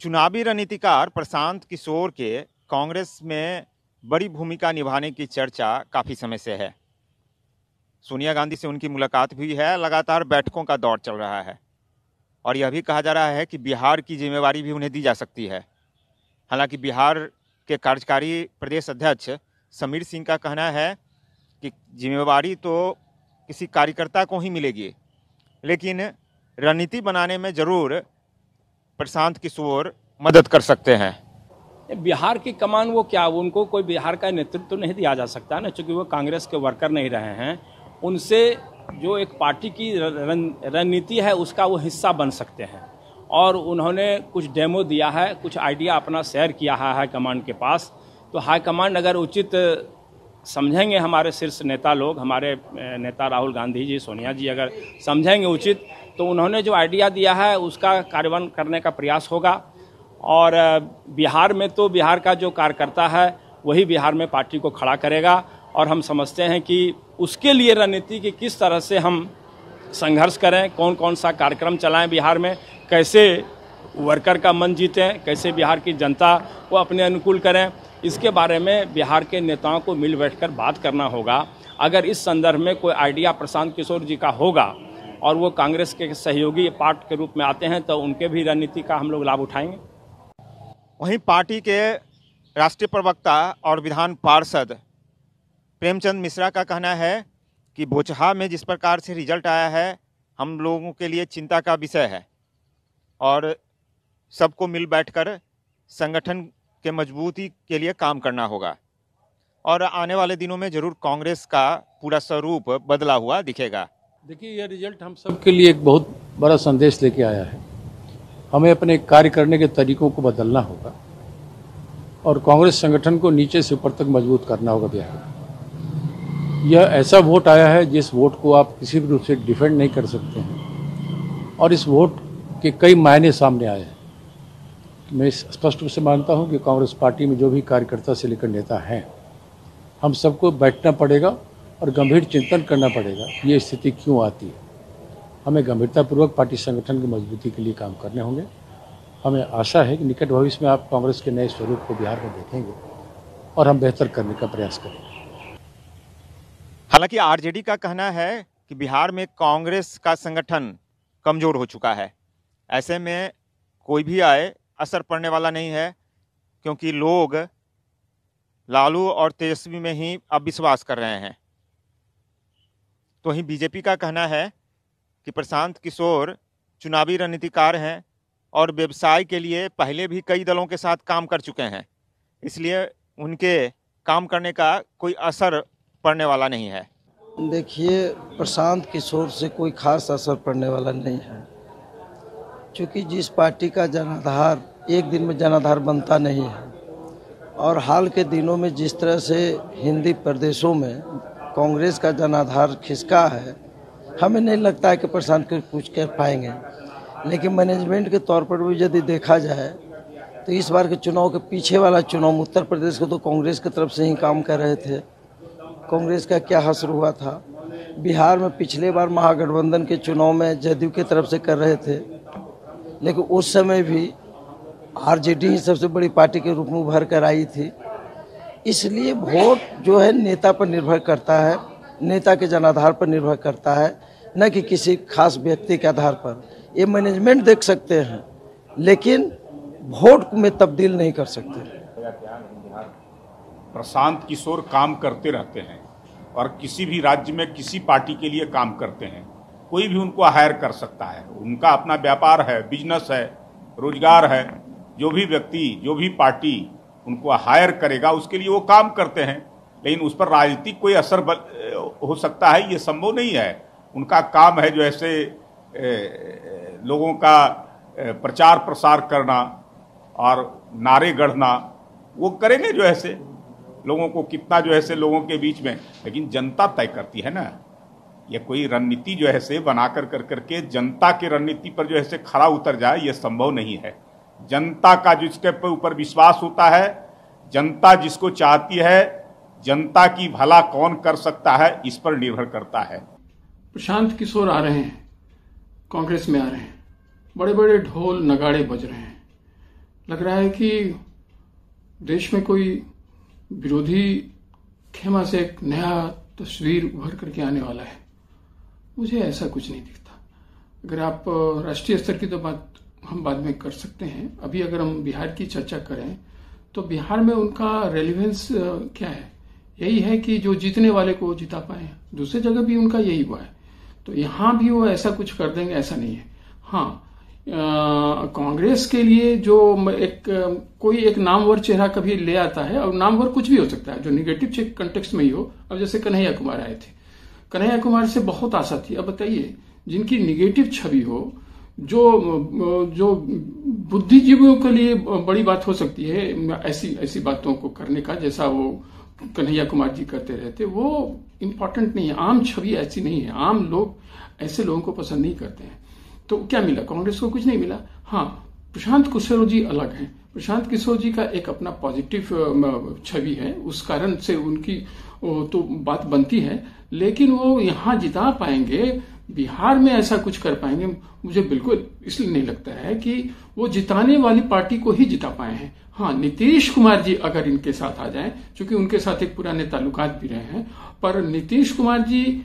चुनावी रणनीतिकार प्रशांत किशोर के कांग्रेस में बड़ी भूमिका निभाने की चर्चा काफी समय से है। सोनिया गांधी से उनकी मुलाकात भी है, लगातार बैठकों का दौर चल रहा है और यह भी कहा जा रहा है कि बिहार की जिम्मेवारी भी उन्हें दी जा सकती है। हालांकि बिहार के कार्यकारी प्रदेश अध्यक्ष समीर सिंह का कहना है कि जिम्मेवारी तो किसी कार्यकर्ता को ही मिलेगी, लेकिन रणनीति बनाने में जरूर प्रशांत किशोर मदद कर सकते हैं। बिहार की कमान वो क्या, उनको कोई बिहार का नेतृत्व तो नहीं दिया जा सकता ना, क्योंकि वो कांग्रेस के वर्कर नहीं रहे हैं। उनसे जो एक पार्टी की रणनीति है उसका वो हिस्सा बन सकते हैं और उन्होंने कुछ डेमो दिया है, कुछ आइडिया अपना शेयर किया है हाईकमान के पास। तो हाईकमान अगर उचित समझेंगे, हमारे शीर्ष नेता लोग, हमारे नेता राहुल गांधी जी, सोनिया जी अगर समझेंगे उचित, तो उन्होंने जो आइडिया दिया है उसका कार्यान्वयन करने का प्रयास होगा। और बिहार में तो बिहार का जो कार्यकर्ता है वही बिहार में पार्टी को खड़ा करेगा और हम समझते हैं कि उसके लिए रणनीति की किस तरह से हम संघर्ष करें, कौन कौन सा कार्यक्रम चलाएं बिहार में, कैसे वर्कर का मन जीतें, कैसे बिहार की जनता को अपने अनुकूल करें, इसके बारे में बिहार के नेताओं को मिल बैठकर बात करना होगा। अगर इस संदर्भ में कोई आइडिया प्रशांत किशोर जी का होगा और वो कांग्रेस के सहयोगी पार्ट के रूप में आते हैं तो उनके भी रणनीति का हम लोग लाभ उठाएंगे। वहीं पार्टी के राष्ट्रीय प्रवक्ता और विधान पार्षद प्रेमचंद मिश्रा का कहना है कि बोचहा में जिस प्रकार से रिजल्ट आया है हम लोगों के लिए चिंता का विषय है और सबको मिल बैठकर संगठन के मजबूती के लिए काम करना होगा और आने वाले दिनों में जरूर कांग्रेस का पूरा स्वरूप बदला हुआ दिखेगा। देखिए, यह रिजल्ट हम सब के लिए एक बहुत बड़ा संदेश लेके आया है। हमें अपने कार्य करने के तरीकों को बदलना होगा और कांग्रेस संगठन को नीचे से ऊपर तक मजबूत करना होगा बिहार में। यह ऐसा वोट आया है जिस वोट को आप किसी भी रूप से डिफेंड नहीं कर सकते हैं और इस वोट के कई मायने सामने आए हैं। मैं स्पष्ट रूप से मानता हूं कि कांग्रेस पार्टी में जो भी कार्यकर्ता से लेकर नेता हैं, हम सबको बैठना पड़ेगा और गंभीर चिंतन करना पड़ेगा ये स्थिति क्यों आती है। हमें गंभीरतापूर्वक पार्टी संगठन की मजबूती के लिए काम करने होंगे। हमें आशा है कि निकट भविष्य में आप कांग्रेस के नए स्वरूप को बिहार में देखेंगे और हम बेहतर करने का प्रयास करेंगे। हालांकि आरजेडी का कहना है कि बिहार में कांग्रेस का संगठन कमजोर हो चुका है, ऐसे में कोई भी आए असर पड़ने वाला नहीं है क्योंकि लोग लालू और तेजस्वी में ही अब विश्वास कर रहे हैं। तो वहीं बीजेपी का कहना है कि प्रशांत किशोर चुनावी रणनीतिकार हैं और व्यवसाय के लिए पहले भी कई दलों के साथ काम कर चुके हैं, इसलिए उनके काम करने का कोई असर पड़ने वाला नहीं है। देखिए, प्रशांत किशोर से कोई खास असर पड़ने वाला नहीं है, क्योंकि जिस पार्टी का जनाधार एक दिन में जनाधार बनता नहीं है और हाल के दिनों में जिस तरह से हिंदी प्रदेशों में कांग्रेस का जनाधार खिसका है, हमें नहीं लगता है कि प्रशांत को कुछ कर पाएंगे। लेकिन मैनेजमेंट के तौर पर भी यदि देखा जाए तो इस बार के चुनाव के पीछे वाला चुनाव उत्तर प्रदेश को तो कांग्रेस की तरफ से ही काम कर रहे थे। कांग्रेस का क्या हश्र हुआ था। बिहार में पिछले बार महागठबंधन के चुनाव में जदयू की तरफ से कर रहे थे, लेकिन उस समय भी आरजेडी ही सबसे बड़ी पार्टी के रूप में उभर कर आई थी। इसलिए वोट जो है नेता पर निर्भर करता है, नेता के जनाधार पर निर्भर करता है, न कि किसी खास व्यक्ति के आधार पर। ये मैनेजमेंट देख सकते हैं लेकिन वोट में तब्दील नहीं कर सकते। प्रशांत किशोर काम करते रहते हैं और किसी भी राज्य में किसी पार्टी के लिए काम करते हैं, कोई भी उनको हायर कर सकता है। उनका अपना व्यापार है, बिजनेस है, रोजगार है। जो भी व्यक्ति, जो भी पार्टी उनको हायर करेगा उसके लिए वो काम करते हैं, लेकिन उस पर राजनीतिक कोई असर हो सकता है ये संभव नहीं है। उनका काम है जो ऐसे लोगों का प्रचार प्रसार करना और नारे गढ़ना, वो करेंगे जो ऐसे लोगों को कितना जो ऐसे लोगों के बीच में, लेकिन जनता तय करती है ना। ये कोई रणनीति जो ऐसे बना कर करके जनता की रणनीति पर जो ऐसे खरा उतर जाए ये संभव नहीं है। जनता का जिसके ऊपर विश्वास होता है, जनता जिसको चाहती है, जनता की भला कौन कर सकता है, इस पर निर्भर करता है। प्रशांत किशोर आ रहे हैं, कांग्रेस में आ रहे हैं, बड़े बड़े ढोल नगाड़े बज रहे हैं। लग रहा है कि देश में कोई विरोधी खेमा से एक नया तस्वीर उभर करके आने वाला है। मुझे ऐसा कुछ नहीं दिखता। अगर आप राष्ट्रीय स्तर की तो बात हम बाद में कर सकते हैं, अभी अगर हम बिहार की चर्चा करें तो बिहार में उनका रेलिवेंस क्या है? यही है कि जो जीतने वाले को जिता पाए। दूसरी जगह भी उनका यही हुआ है, तो यहां भी वो ऐसा कुछ कर देंगे ऐसा नहीं है। हाँ, कांग्रेस के लिए जो कोई एक नामवर चेहरा कभी ले आता है, और नामवर कुछ भी हो सकता है जो निगेटिव कंटेक्स्ट में ही हो। अब जैसे कन्हैया कुमार आए थे, कन्हैया कुमार से बहुत आशा थी। अब बताइए, जिनकी निगेटिव छवि हो, जो बुद्धिजीवियों के लिए बड़ी बात हो सकती है ऐसी बातों को करने का, जैसा वो कन्हैया कुमार जी करते रहते, वो इम्पोर्टेंट नहीं है। आम छवि ऐसी नहीं है, आम लोग ऐसे लोगों को पसंद नहीं करते हैं। तो क्या मिला? कांग्रेस को कुछ नहीं मिला। हाँ, प्रशांत किशोर जी अलग हैं। प्रशांत किशोर जी का एक अपना पॉजिटिव छवि है, उस कारण से उनकी तो बात बनती है, लेकिन वो यहां जिता पाएंगे, बिहार में ऐसा कुछ कर पाएंगे, मुझे बिल्कुल इसलिए नहीं लगता है कि वो जिताने वाली पार्टी को ही जिता पाए हैं। हाँ, नीतीश कुमार जी अगर इनके साथ आ जाएं, क्योंकि उनके साथ एक पुराने ताल्लुकात भी रहे हैं, पर नीतीश कुमार जी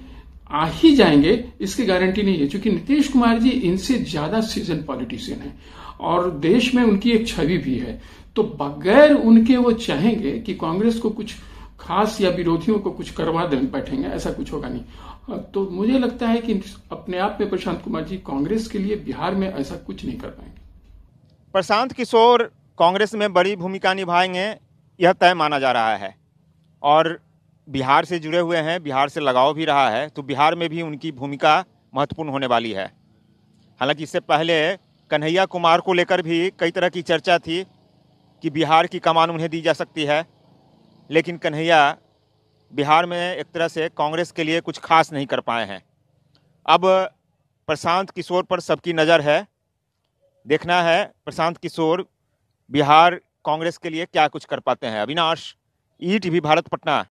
आ ही जाएंगे इसकी गारंटी नहीं है, क्योंकि नीतीश कुमार जी इनसे ज्यादा सीजन पॉलिटिशियन है और देश में उनकी एक छवि भी है। तो बगैर उनके वो चाहेंगे कि कांग्रेस को कुछ खास या विरोधियों को कुछ करवा दे बैठेंगे, ऐसा कुछ होगा नहीं। तो मुझे लगता है कि अपने आप में प्रशांत कुमार जी कांग्रेस के लिए बिहार में ऐसा कुछ नहीं कर पाएंगे। प्रशांत किशोर कांग्रेस में बड़ी भूमिका निभाएंगे, यह तय माना जा रहा है, और बिहार से जुड़े हुए हैं, बिहार से लगाव भी रहा है, तो बिहार में भी उनकी भूमिका महत्वपूर्ण होने वाली है। हालांकि इससे पहले कन्हैया कुमार को लेकर भी कई तरह की चर्चा थी कि बिहार की कमान उन्हें दी जा सकती है, लेकिन कन्हैया बिहार में एक तरह से कांग्रेस के लिए कुछ खास नहीं कर पाए हैं। अब प्रशांत किशोर पर सबकी नज़र है, देखना है प्रशांत किशोर बिहार कांग्रेस के लिए क्या कुछ कर पाते हैं। अविनाश, ईटीवी भारत, पटना।